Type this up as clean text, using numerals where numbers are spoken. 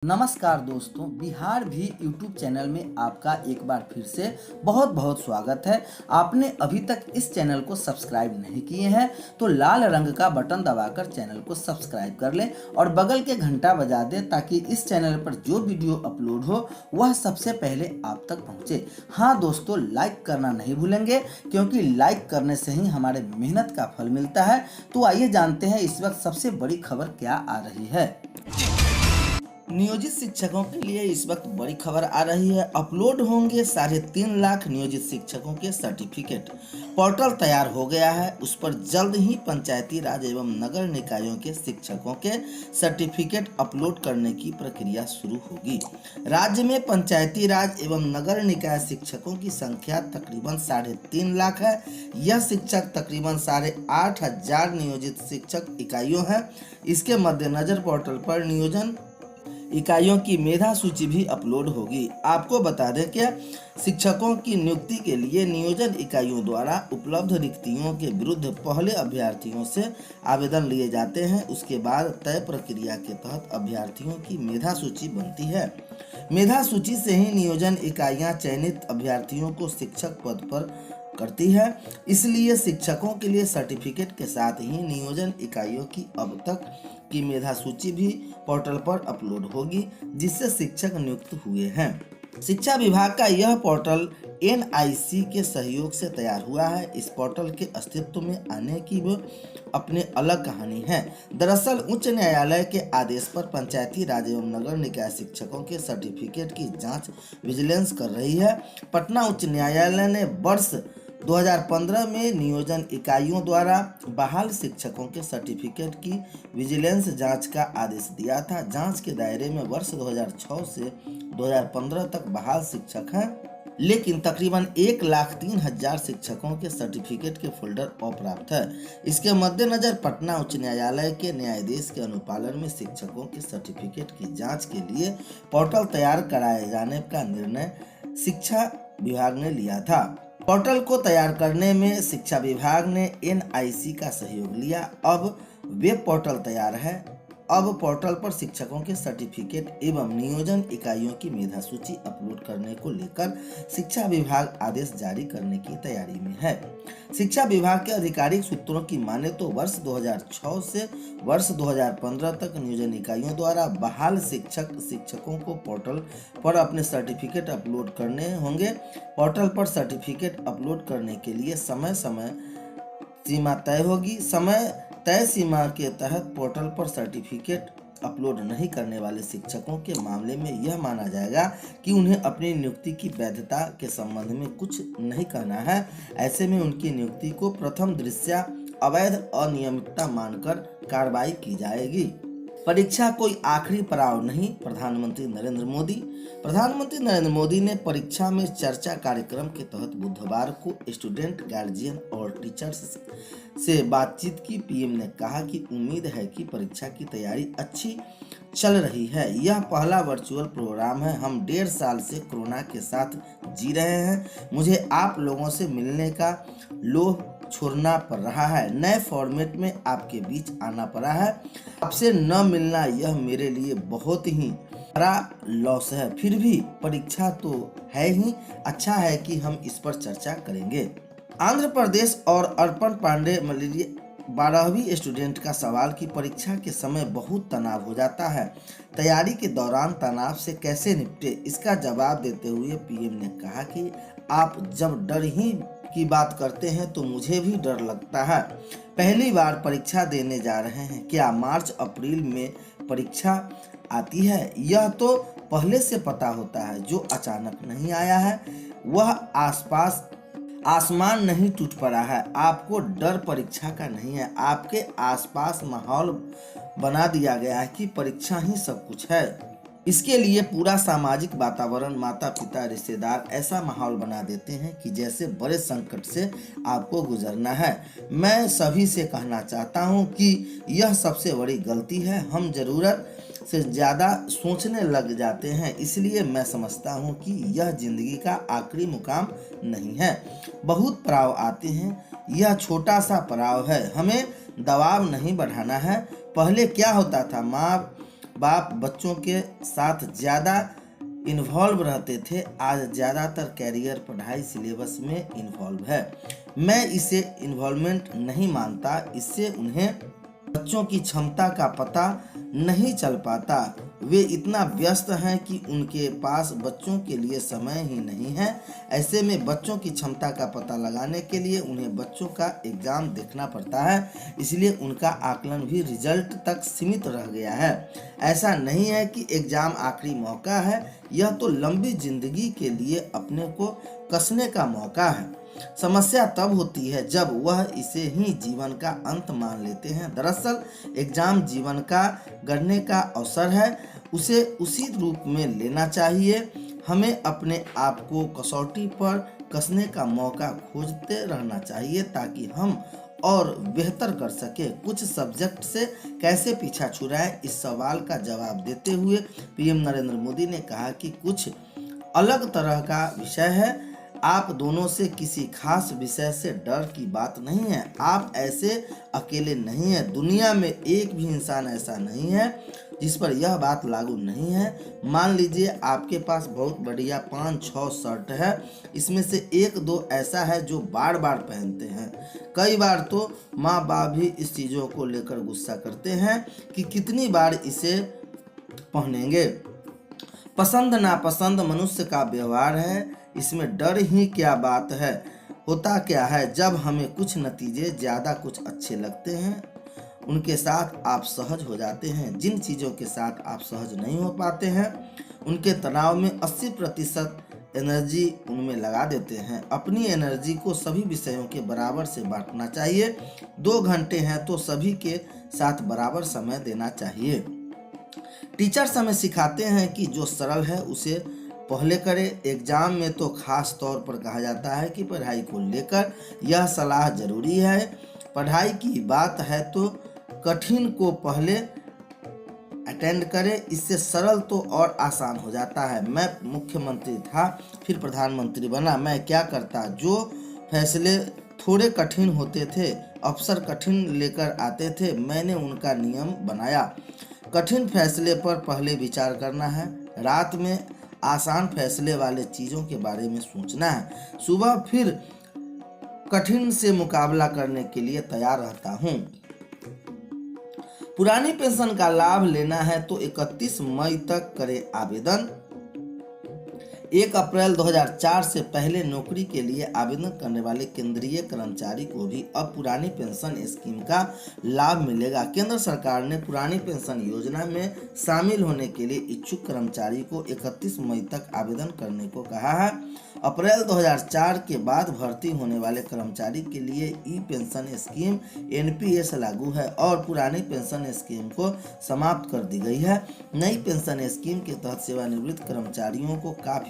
नमस्कार दोस्तों, बिहार भी यूट्यूब चैनल में आपका एक बार फिर से बहुत बहुत स्वागत है। आपने अभी तक इस चैनल को सब्सक्राइब नहीं किए हैं तो लाल रंग का बटन दबाकर चैनल को सब्सक्राइब कर लें और बगल के घंटा बजा दें ताकि इस चैनल पर जो वीडियो अपलोड हो वह सबसे पहले आप तक पहुंचे। हाँ दोस्तों, लाइक करना नहीं भूलेंगे क्योंकि लाइक करने से ही हमारे मेहनत का फल मिलता है। तो आइए जानते हैं इस वक्त सबसे बड़ी खबर क्या आ रही है। नियोजित शिक्षकों के लिए इस वक्त बड़ी खबर आ रही है। अपलोड होंगे 3.5 लाख नियोजित शिक्षकों के सर्टिफिकेट। पोर्टल तैयार हो गया है, उस पर जल्द ही पंचायती राज एवं नगर निकायों के शिक्षकों के सर्टिफिकेट अपलोड करने की प्रक्रिया शुरू होगी। राज्य में पंचायती राज एवं नगर निकाय शिक्षकों की संख्या तकरीबन 3.5 लाख है। यह शिक्षक तकरीबन 8,500 नियोजित शिक्षक इकाइयों हैं। इसके मद्देनजर पोर्टल पर नियोजन इकाइयों की मेधा सूची भी अपलोड होगी। आपको बता दें कि शिक्षकों की नियुक्ति के लिए नियोजन इकाइयों द्वारा उपलब्ध रिक्तियों के विरुद्ध पहले अभ्यर्थियों से आवेदन लिए जाते हैं। उसके बाद तय प्रक्रिया के तहत अभ्यर्थियों की मेधा सूची बनती है। मेधा सूची से ही नियोजन इकाइयां चयनित अभ्यर्थियों को शिक्षक पद पर करती है। इसलिए शिक्षकों के लिए सर्टिफिकेट के साथ ही नियोजन इकाइयों की अब तक की मेधा सूची भी पोर्टल पर अपलोड होगी, जिससे शिक्षक नियुक्त हुए हैं। शिक्षा विभाग का यह पोर्टल एनआईसी के सहयोग से तैयार हुआ है। इस पोर्टल के अस्तित्व में आने की वो अपने अलग कहानी है। दरअसल उच्च न्यायालय के आदेश पर पंचायती राज एवं नगर निकाय शिक्षकों के सर्टिफिकेट की जांच विजिलेंस कर रही है। पटना उच्च न्यायालय ने वर्ष 2015 में नियोजन इकाइयों द्वारा बहाल शिक्षकों के सर्टिफिकेट की विजिलेंस जांच का आदेश दिया था। जांच के दायरे में वर्ष 2006 से 2015 तक बहाल शिक्षक हैं, लेकिन तकरीबन 1,03,000 शिक्षकों के सर्टिफिकेट के फोल्डर अप्राप्त है। इसके मद्देनजर पटना उच्च न्यायालय के न्यायाधीश के अनुपालन में शिक्षकों के सर्टिफिकेट की जांच के लिए पोर्टल तैयार कराए जाने का निर्णय शिक्षा विभाग ने लिया था। पोर्टल को तैयार करने में शिक्षा विभाग ने एनआईसी का सहयोग लिया। अब वेब पोर्टल तैयार है। अब पोर्टल पर शिक्षकों के सर्टिफिकेट एवं नियोजन इकाइयों की मेधा सूची अपलोड करने को लेकर शिक्षा विभाग आदेश जारी करने की तैयारी में है। शिक्षा विभाग के आधिकारिक सूत्रों की माने तो वर्ष 2006 से वर्ष 2015 तक नियोजन इकाइयों द्वारा बहाल शिक्षकों को पोर्टल पर अपने सर्टिफिकेट अपलोड करने होंगे। पोर्टल पर सर्टिफिकेट अपलोड करने के लिए समय सीमा तय होगी। तय सीमा के तहत पोर्टल पर सर्टिफिकेट अपलोड नहीं करने वाले शिक्षकों के मामले में यह माना जाएगा कि उन्हें अपनी नियुक्ति की वैधता के संबंध में कुछ नहीं कहना है। ऐसे में उनकी नियुक्ति को प्रथम दृष्टया अवैध अनियमितता मानकर कार्रवाई की जाएगी। परीक्षा कोई आखिरी पड़ाव नहीं, प्रधानमंत्री नरेंद्र मोदी ने परीक्षा में चर्चा कार्यक्रम के तहत बुधवार को स्टूडेंट, गार्जियन और टीचर्स से बातचीत की। पीएम ने कहा कि उम्मीद है कि परीक्षा की तैयारी अच्छी चल रही है। यह पहला वर्चुअल प्रोग्राम है। हम 1.5 साल से कोरोना के साथ जी रहे हैं। मुझे आप लोगों से मिलने का लोभ छोड़ना पड़ रहा है। नए फॉर्मेट में आपके बीच आना पड़ा है। आपसे न मिलना यह मेरे लिए बहुत ही बड़ा लॉस है। फिर भी परीक्षा तो है ही, अच्छा है कि हम इस पर चर्चा करेंगे। आंध्र प्रदेश और अर्पण पांडे मलेरिया 12वीं स्टूडेंट का सवाल कि परीक्षा के समय बहुत तनाव हो जाता है, तैयारी के दौरान तनाव से कैसे निपटे, इसका जवाब देते हुए पीएम ने कहा कि आप जब डर ही की बात करते हैं तो मुझे भी डर लगता है। पहली बार परीक्षा देने जा रहे हैं, क्या मार्च अप्रैल में परीक्षा आती है यह तो पहले से पता होता है। जो अचानक नहीं आया है वह आसमान नहीं टूट पड़ा है। आपको डर परीक्षा का नहीं है। आपके आसपास माहौल बना दिया गया है कि परीक्षा ही सब कुछ है। इसके लिए पूरा सामाजिक वातावरण, माता पिता, रिश्तेदार ऐसा माहौल बना देते हैं कि जैसे बड़े संकट से आपको गुजरना है। मैं सभी से कहना चाहता हूं कि यह सबसे बड़ी गलती है। हम जरूरत से ज़्यादा सोचने लग जाते हैं। इसलिए मैं समझता हूं कि यह जिंदगी का आखिरी मुकाम नहीं है। बहुत पड़ाव आते हैं, यह छोटा सा पड़ाव है। हमें दबाव नहीं बढ़ाना है। पहले क्या होता था, बाप बच्चों के साथ ज़्यादा इन्वॉल्व रहते थे, आज ज़्यादातर कैरियर पढ़ाई सिलेबस में इन्वॉल्व है। मैं इसे इन्वॉल्वमेंट नहीं मानता, इससे उन्हें बच्चों की क्षमता का पता नहीं चल पाता। वे इतना व्यस्त हैं कि उनके पास बच्चों के लिए समय ही नहीं है। ऐसे में बच्चों की क्षमता का पता लगाने के लिए उन्हें बच्चों का एग्ज़ाम देखना पड़ता है, इसलिए उनका आकलन भी रिजल्ट तक सीमित रह गया है। ऐसा नहीं है कि एग्ज़ाम आखिरी मौका है, यह तो लंबी जिंदगी के लिए अपने को कसने का मौका है। समस्या तब होती है जब वह इसे ही जीवन का अंत मान लेते हैं। दरअसल एग्जाम जीवन का गढ़ने का अवसर है, उसे उसी रूप में लेना चाहिए। हमें अपने आप को कसौटी पर कसने का मौका खोजते रहना चाहिए ताकि हम और बेहतर कर सके। कुछ सब्जेक्ट से कैसे पीछा छुड़ाएं, इस सवाल का जवाब देते हुए पीएम नरेंद्र मोदी ने कहा कि कुछ अलग तरह का विषय है। आप दोनों से किसी खास विषय से डर की बात नहीं है। आप ऐसे अकेले नहीं हैं। दुनिया में एक भी इंसान ऐसा नहीं है जिस पर यह बात लागू नहीं है। मान लीजिए आपके पास बहुत बढ़िया 5-6 शर्ट है, इसमें से 1-2 ऐसा है जो बार बार पहनते हैं। कई बार तो माँ बाप भी इस चीज़ों को लेकर गुस्सा करते हैं कि कितनी बार इसे पहनेंगे। पसंद नापसंद मनुष्य का व्यवहार है, इसमें डर ही क्या बात है। होता क्या है, जब हमें कुछ नतीजे ज़्यादा कुछ अच्छे लगते हैं उनके साथ आप सहज हो जाते हैं। जिन चीज़ों के साथ आप सहज नहीं हो पाते हैं उनके तनाव में 80% एनर्जी उनमें लगा देते हैं। अपनी एनर्जी को सभी विषयों के बराबर से बांटना चाहिए। 2 घंटे हैं तो सभी के साथ बराबर समय देना चाहिए। टीचर्स हमें सिखाते हैं कि जो सरल है उसे पहले करें। एग्जाम में तो खास तौर पर कहा जाता है कि पढ़ाई को लेकर यह सलाह जरूरी है। पढ़ाई की बात है तो कठिन को पहले अटेंड करें, इससे सरल तो और आसान हो जाता है। मैं मुख्यमंत्री था फिर प्रधानमंत्री बना, मैं क्या करता, जो फैसले थोड़े कठिन होते थे अफसर कठिन लेकर आते थे, मैंने उनका नियम बनाया। कठिन फैसले पर पहले विचार करना है, रात में आसान फैसले वाले चीज़ों के बारे में सोचना है, सुबह फिर कठिन से मुकाबला करने के लिए तैयार रहता हूँ। पुरानी पेंशन का लाभ लेना है तो 31 मई तक करें आवेदन। 1 अप्रैल 2004 से पहले नौकरी के लिए आवेदन करने वाले केंद्रीय कर्मचारी को भी अब पुरानी पेंशन स्कीम का लाभ मिलेगा। केंद्र सरकार ने पुरानी पेंशन योजना में शामिल होने के लिए इच्छुक कर्मचारी को 31 मई तक आवेदन करने को कहा है। अप्रैल 2004 के बाद भर्ती होने वाले कर्मचारी के लिए ई पेंशन स्कीम एनपीएस लागू है और पुरानी पेंशन स्कीम को समाप्त कर दी गई है। नई पेंशन स्कीम के तहत सेवानिवृत्त कर्मचारियों को काफी